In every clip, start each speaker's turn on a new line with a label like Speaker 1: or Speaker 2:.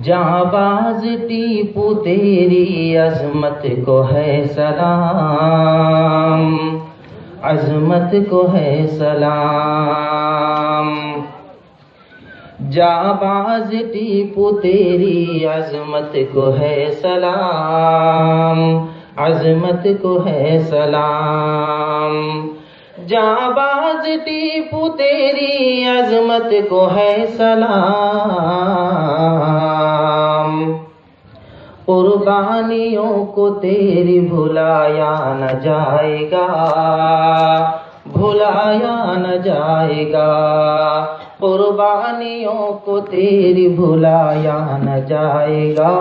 Speaker 1: جانباز ٹیپو تیری عظمت کو ہے سلام، عظمت کو ہے سلام۔ جانباز ٹیپو تیری عظمت کو ہے سلام، عظمت کو ہے سلام۔ جانباز ٹیپو تیری عظمت کو ہے سلام۔ قربانیوں کو تیری بھلایا نہ جائے گا، بھلایا نہ جائے گا۔ قربانیوں کو تیری بھلایا نہ جائے گا،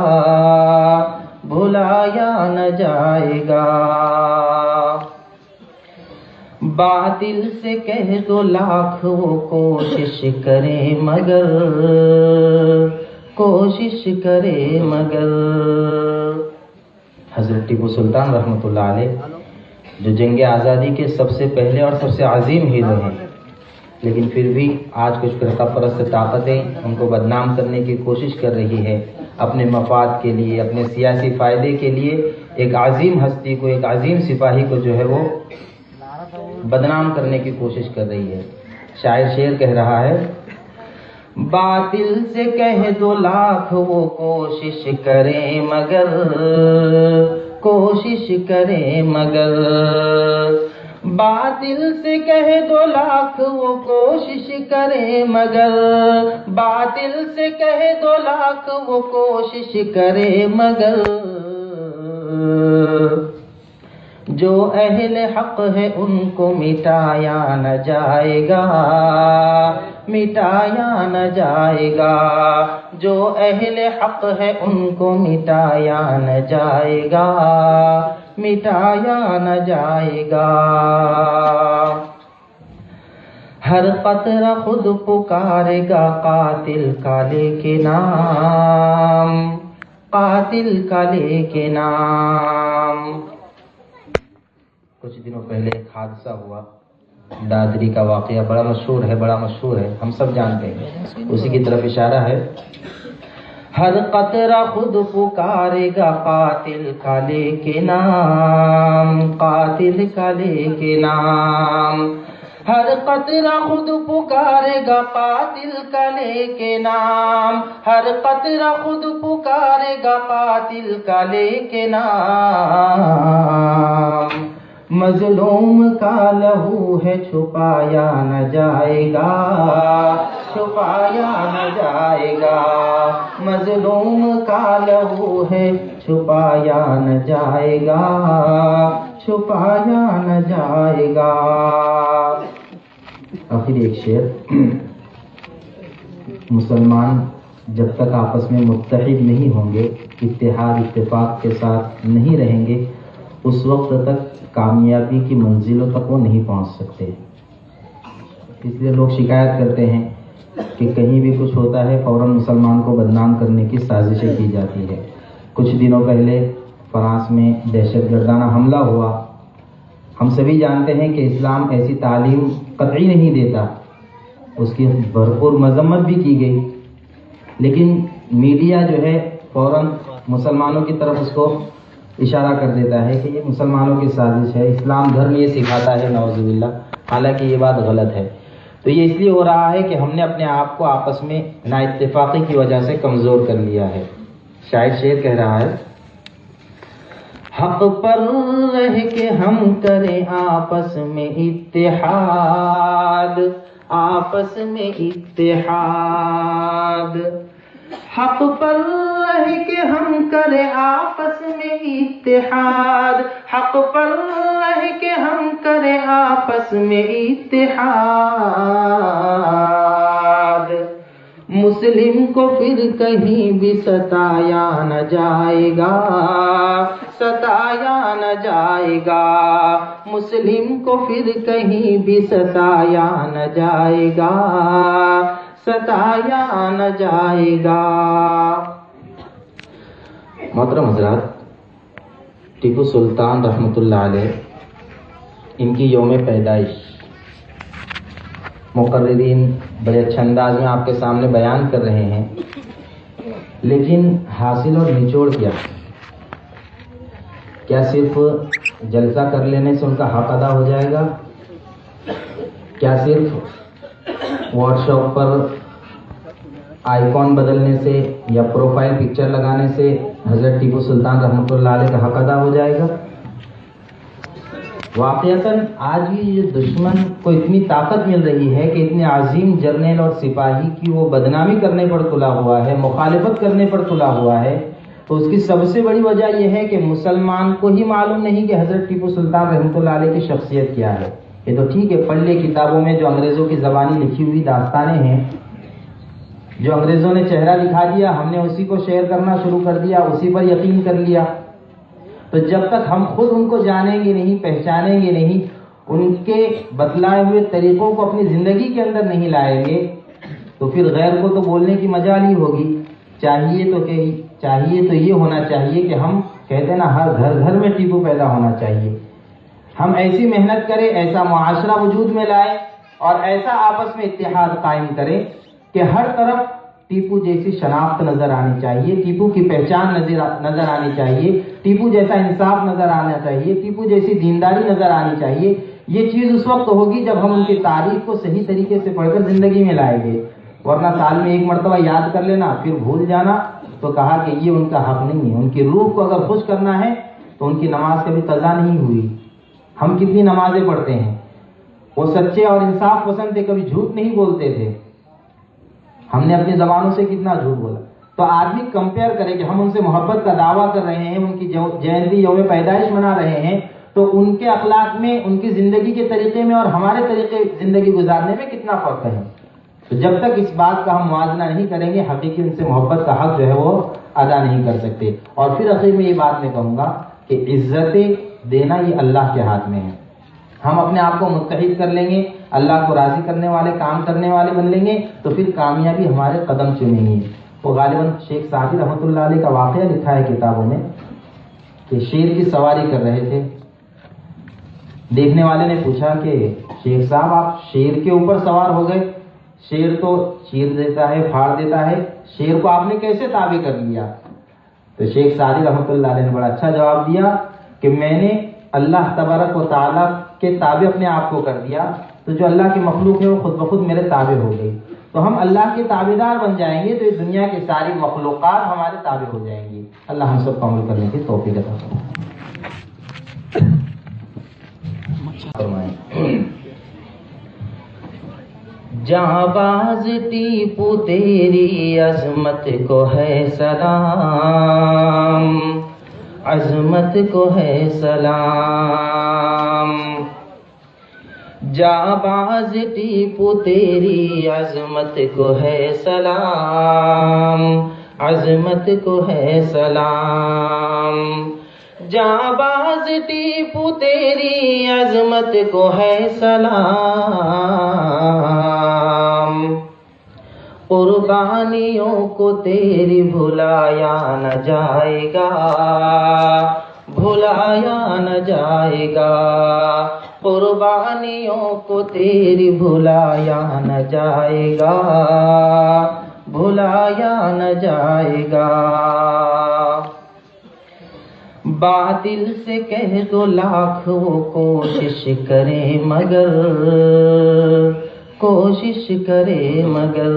Speaker 1: بھلایا نہ جائے گا۔ باطل سے کہہ دو لاکھ وہ کوشش کرے مگر، کوشش کرے مگر۔ حضرت ٹیپو سلطان رحمۃ اللہ علیہ جو جنگ آزادی کے سب سے پہلے اور سب سے عظیم ہیرو ہیں، لیکن پھر بھی آج کچھ فرقہ پرست طاقتیں ان کو بدنام کرنے کی کوشش کر رہی ہے، اپنے مفاد کے لیے، اپنے سیاسی فائدے کے لیے ایک عظیم ہستی کو، ایک عظیم سپاہی کو جو ہے وہ بدنام کرنے کی کوشش کر رہی ہے۔ شاعر شعر کہہ رہا ہے، باطل سے کہہ دو لاکھ وہ کوشش کریں مگر، کوشش کریں مگر۔ باطل سے کہہ دو لاکھ وہ کوشش کریں مگر، باطل سے کہہ دو لاکھ وہ کوشش کریں مگر۔ جو اہل حق ہے ان کو مٹایا نہ جائے گا، مٹایا نہ جائے گا۔ جو اہل حق ہے ان کو مٹایا نہ جائے گا، مٹایا نہ جائے گا۔ ہر قطرہ خود پکارے گا قاتل کا لے کے نام، قاتل کا لے کے نام۔ کچھ دنوں پہلے ایک حادثہ ہوا، دادری کا واقعہ بڑا مشہور ہے، بڑا مشہور ہے، ہم سب جانتے ہیں، اسی کی طرف اشارہ ہے۔ ہر قطرہ خود پکارے گا قاتل کا لے کے نام، قاتل کا لے کے نام۔ ہر قطرہ خود پکارے گا قاتل کا لے کے نام، ہر قطرہ خود پکارے گا قاتل کا لے کے نام۔ مظلوم کا لہو ہے چھپایا نہ جائے گا، چھپایا نہ جائے گا۔ مظلوم کا لہو ہے چھپایا نہ جائے گا، چھپایا نہ جائے گا۔ آخر ایک شعر، مسلمان جب تک آپس میں متحد نہیں ہوں گے، اتحاد اتفاق کے ساتھ نہیں رہیں گے، اس وقت تک کامیابی کی منزلوں تک وہ نہیں پہنچ سکتے۔ اس لیے لوگ شکایت کرتے ہیں کہ کہیں بھی کچھ ہوتا ہے فوراً مسلمان کو بدنام کرنے کی سازشیں کی جاتی ہے۔ کچھ دنوں پہلے فرانس میں دہشت گردانہ حملہ ہوا۔ ہم سبھی جانتے ہیں کہ اسلام ایسی تعلیم قطعی نہیں دیتا، اس کی بھرپور مذمت بھی کی گئی، لیکن میڈیا جو ہے فوراً مسلمانوں کی طرف اس کو اشارہ کر دیتا ہے کہ یہ مسلمانوں کی سازش ہے، اسلام دھرم یہ سکھاتا ہے، نعوذ باللہ، حالانکہ یہ بات غلط ہے۔ تو یہ اس لیے ہو رہا ہے کہ ہم نے اپنے آپ کو آپس میں نا اتفاقی کی وجہ سے کمزور کر لیا ہے۔ شاعر شعر کہہ رہا ہے، حق پر رہ کے ہم کریں آپس میں اتحاد، آپس میں اتحاد۔ حق پر رہ کے ہم کریں آپس میں اتحاد، حق پر رہ کے ہم کریں آپس میں اتحاد۔ مسلم کو پھر کہیں بھی ستایا نہ جائے گا، ستایا نہ جائے گا۔ مسلم کو پھر کہیں بھی ستایا نہ جائے گا، ستایا نہ جائے گا۔ محترم حضرات، ٹیپو سلطان رحمۃ اللہ علیہ، ان کی یوم پیدائش مقررین بڑے اچھے انداز میں آپ کے سامنے بیان کر رہے ہیں، لیکن حاصل اور نچوڑ کیا صرف جلسہ کر لینے سے ان کا حق ادا ہو جائے گا؟ کیا صرف واٹس ایپ پر آئیکن بدلنے سے یا پروفائل پکچر لگانے سے حضرت ٹیپو سلطان رحمۃ اللہ علیہ کا حق ادا ہو جائے گا؟ واقعتاً آج بھی یہ دشمن کو اتنی طاقت مل رہی ہے کہ اتنے عظیم جرنیل اور سپاہی کی وہ بدنامی کرنے پر تلا ہوا ہے، مخالفت کرنے پر تلا ہوا ہے، تو اس کی سب سے بڑی وجہ یہ ہے کہ مسلمان کو ہی معلوم نہیں کہ حضرت ٹیپو سلطان رحمۃ اللہ علیہ کی شخصیت کیا ہے۔ یہ تو ٹھیک ہے، پڑھ لے کتابوں میں جو انگریزوں کی زبانی لکھی ہوئی داستانیں ہیں، جو انگریزوں نے چہرہ دکھا دیا، ہم نے اسی کو شیئر کرنا شروع کر دیا، اسی پر یقین کر لیا۔ تو جب تک ہم خود ان کو جانیں گے نہیں، پہچانیں گے نہیں، ان کے بتلائے ہوئے طریقوں کو اپنی زندگی کے اندر نہیں لائیں گے، تو پھر غیر کو تو بولنے کی مجال ہی ہوگی۔ چاہیے تو یہ ہونا چاہیے کہ ہم کہتے ہیں نا، ہر گھر گھر میں ٹیپو پیدا ہونا چاہیے۔ ہم ایسی محنت کریں، ایسا معاشرہ وجود میں لائیں اور ایسا آپس میں اتحاد قائم کریں کہ ہر طرف ٹیپو جیسی شناخت نظر آنی چاہیے، ٹیپو کی پہچان نظر آنی چاہیے، ٹیپو جیسا انصاف نظر آنا چاہیے، ٹیپو جیسی دینداری نظر آنی چاہیے۔ یہ چیز اس وقت ہوگی جب ہم ان کی تاریخ کو صحیح طریقے سے پڑھ کر زندگی میں لائیں گے، ورنہ سال میں ایک مرتبہ یاد کر لینا پھر بھول جانا، تو کہا کہ یہ ان کا حق نہیں ہے۔ ان کی روح کو اگر خوش کرنا ہے تو ان کی نماز کبھی قضا نہیں ہوئی۔ ہم کتنی نمازیں پڑھتے ہیں، وہ سچے اور انصاف پسند تھے، کبھی جھوٹ نہیں بولتے تھے۔ ہم نے اپنی زبانوں سے کتنا جھوٹ بولا۔ تو آدمی کمپیئر کرے کہ ہم ان سے محبت کا دعویٰ کر رہے ہیں، ان کی جینتی یوم پیدائش منا رہے ہیں، تو ان کے اخلاق میں، ان کی زندگی کے طریقے میں اور ہمارے طریقے زندگی گزارنے میں کتنا فرق ہے۔ تو جب تک اس بات کا ہم موازنہ نہیں کریں گے، حقیقی ان سے محبت کا حق جو ہے وہ ادا نہیں کر سکتے۔ اور پھر اخیر میں یہ بات میں کہوں گا کہ عزت دینا یہ اللہ کے ہاتھ میں ہے۔ ہم اپنے آپ کو متحد کر لیں گے، اللہ کو راضی کرنے والے کام کرنے والے بن لیں گے، تو پھر کامیابی ہمارے قدم چومیں گی۔ وہ غالباً شیخ سعدی رحمۃ اللہ علیہ کا واقعہ لکھا ہے کتابوں میں کہ شیر کی سواری کر رہے تھے۔ دیکھنے والے نے پوچھا کہ شیخ صاحب آپ شیر کے اوپر سوار ہو گئے، شیر تو چیر دیتا ہے، پھاڑ دیتا ہے، شیر کو آپ نے کیسے تابع کر لیا؟ تو شیخ سعدی رحمۃ اللہ علیہ نے بڑا اچھا جواب دیا کہ میں نے اللہ تبارک و تعالیٰ کے تابع اپنے آپ کو کر دیا، تو جو اللہ کی مخلوق ہے وہ خود بخود میرے تابع ہو گئی۔ تو ہم اللہ کے تابع دار بن جائیں گے تو اس دنیا کی ساری مخلوقات ہمارے تابع ہو جائیں گی۔ اللہ ہم سب کو عمل کرنے کی توفیق عطا فرمائے۔ جہاں باز ٹیپو تیری عظمت کو ہے سلام، عظمت کو ہے سلام، جہاں باز ٹیپو تیری عظمت کو ہے سلام، عظمت کو ہے سلام، جہاں باز ٹیپو تیری عظمت کو ہے سلام، قربانیوں کو تیری بھلایا نہ جائے گا، بھلایا نہ جائے گا، قربانیوں کو تیری بھلایا نہ جائے گا، بھلایا نہ جائے گا۔ باطل سے کہہ دو لاکھ وہ کوشش کرے مگر، کوشش کرے مگر۔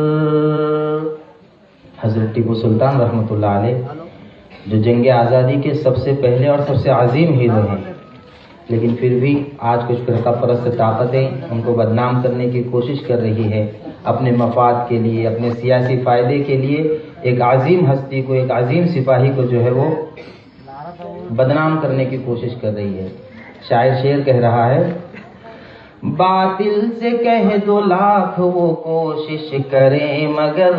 Speaker 1: حضرت ٹیپو سلطان رحمۃ اللہ علیہ جو جنگ آزادی کے سب سے پہلے اور سب سے عظیم ہیرو ہیں، لیکن پھر بھی آج کچھ فرقہ پرست طاقتیں ان کو بدنام کرنے کی کوشش کر رہی ہے، اپنے مفاد کے لیے، اپنے سیاسی فائدے کے لیے ایک عظیم ہستی کو، ایک عظیم سپاہی کو جو ہے وہ بدنام کرنے کی کوشش کر رہی ہے۔ شاعر شعر کہہ رہا ہے، باطل سے کہہ دو لاکھ وہ کوشش کرے مگر،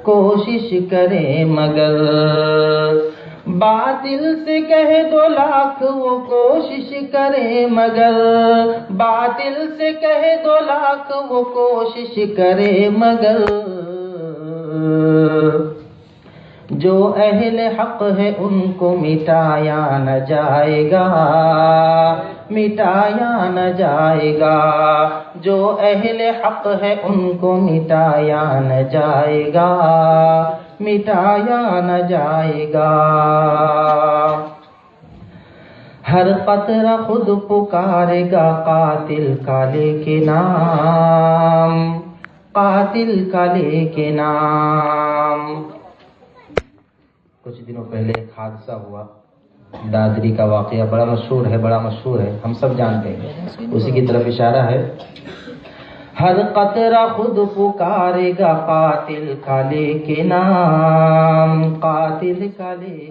Speaker 1: کوشش کرے مگر، باطل سے کہہ دو لاکھ وہ کوشش کرے مگر، باطل سے کہہ دو لاکھ وہ کوشش کرے مگر، جو اہل حق ہے ان کو مٹایا نہ جائے گا، مٹایا نہ جائے گا، جو اہل حق ہے ان کو مٹایا نہ جائے گا، مٹایا نہ جائے گا. ہر قطرہ خود پکارے گا قاتل کا لے کے نام، قاتل کا لے کے نام. کچھ دنوں پہلے ایک حادثہ ہوا، دادری کا واقعہ بڑا مشہور ہے، ہم سب جانتے ہیں، اسی کی طرف اشارہ ہے. ہر قطرہ خود پکارے گا قاتل کا لے کے نام، قاتل کا لے